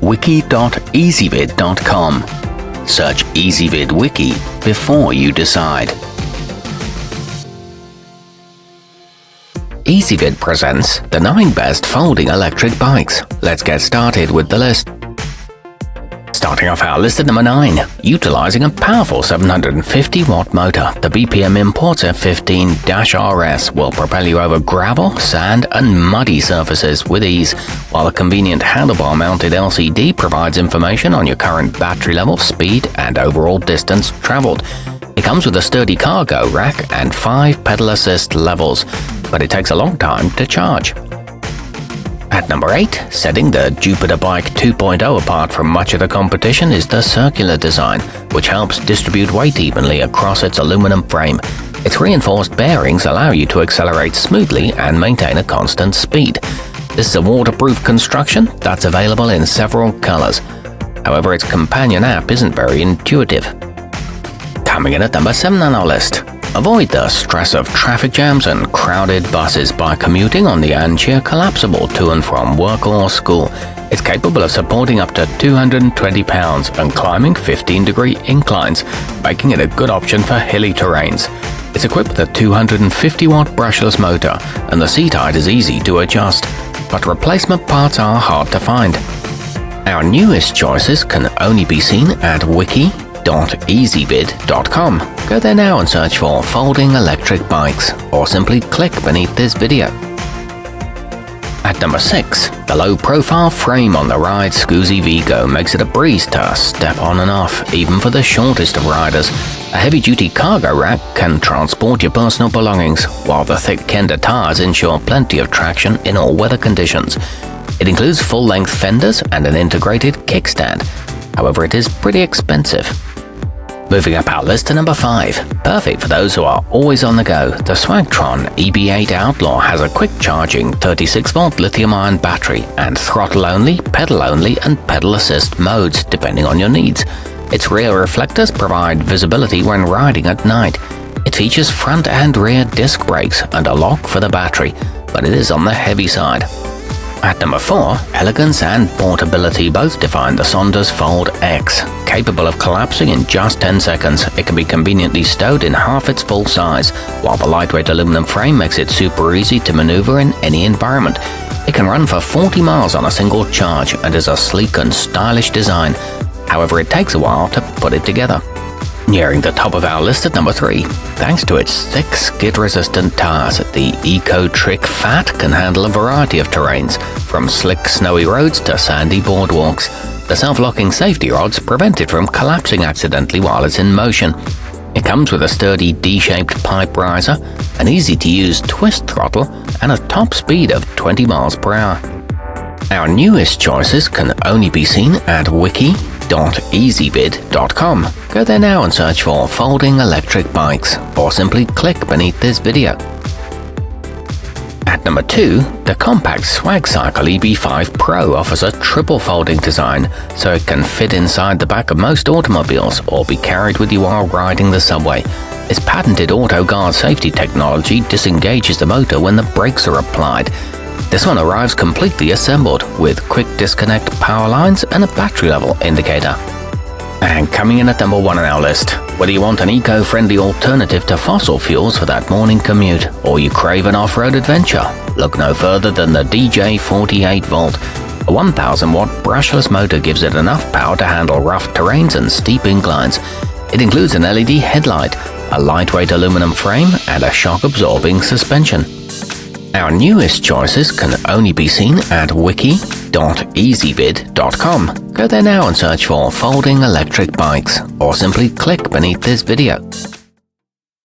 wiki.ezvid.com. Search Ezvid Wiki before you decide. Ezvid presents the 9 best folding electric bikes. Let's get started with the list. Starting off our list at number 9, utilizing a powerful 750-watt motor, the BPM Imports F15-RS will propel you over gravel, sand, and muddy surfaces with ease, while a convenient handlebar-mounted LCD provides information on your current battery level, speed, and overall distance traveled. It comes with a sturdy cargo rack and 5 pedal assist levels, but it takes a long time to charge. At number 8, setting the Jupiter Bike 2.0 apart from much of the competition is the circular design, which helps distribute weight evenly across its aluminum frame. Its reinforced bearings allow you to accelerate smoothly and maintain a constant speed. This is a waterproof construction that's available in several colors. However, its companion app isn't very intuitive. Coming in at number 7 on our list. Avoid the stress of traffic jams and crowded buses by commuting on the Ancheer collapsible to and from work or school. It's capable of supporting up to 220 pounds and climbing 15-degree inclines, making it a good option for hilly terrains. It's equipped with a 250-watt brushless motor, and the seat height is easy to adjust, but replacement parts are hard to find. Our newest choices can only be seen at wiki.ezvid.com. Go there now and search for folding electric bikes, or simply click beneath this video. At number 6, the low-profile frame on the Ride Scoozy Veego makes it a breeze to step on and off, even for the shortest of riders. A heavy-duty cargo rack can transport your personal belongings, while the thick Kenda tires ensure plenty of traction in all weather conditions. It includes full-length fenders and an integrated kickstand. However, it is pretty expensive. Moving up our list to number 5. Perfect for those who are always on the go, the Swagtron EB8 Outlaw has a quick-charging 36-volt lithium-ion battery and throttle-only, pedal-only, and pedal-assist modes depending on your needs. Its rear reflectors provide visibility when riding at night. It features front and rear disc brakes and a lock for the battery, but it is on the heavy side. At number 4, elegance and portability both define the Sondors Fold X. Capable of collapsing in just 10 seconds, it can be conveniently stowed in half its full size, while the lightweight aluminum frame makes it super easy to maneuver in any environment. It can run for 40 miles on a single charge and is a sleek and stylish design. However, it takes a while to put it together. Nearing the top of our list at number 3. Thanks to its thick, skid-resistant tires, the ecotric Fat can handle a variety of terrains, from slick, snowy roads to sandy boardwalks. The self-locking safety rods prevent it from collapsing accidentally while it's in motion. It comes with a sturdy D-shaped pipe riser, an easy-to-use twist throttle, and a top speed of 20 miles per hour. Our newest choices can only be seen at wiki.ezvid.com. Go there now and search for folding electric bikes, or simply click beneath this video. At number 2, the compact swagcycle EB5 Pro offers a triple folding design, so it can fit inside the back of most automobiles or be carried with you while riding the subway. Its patented auto guard safety technology disengages the motor when the brakes are applied. This one arrives completely assembled, with quick disconnect power lines and a battery level indicator. And coming in at number 1 on our list, whether you want an eco-friendly alternative to fossil fuels for that morning commute, or you crave an off-road adventure, look no further than the DJ 48-volt. A 1000-watt brushless motor gives it enough power to handle rough terrains and steep inclines. It includes an LED headlight, a lightweight aluminum frame, and a shock-absorbing suspension. Our newest choices can only be seen at wiki.ezvid.com. Go there now and search for folding electric bikes, or simply click beneath this video.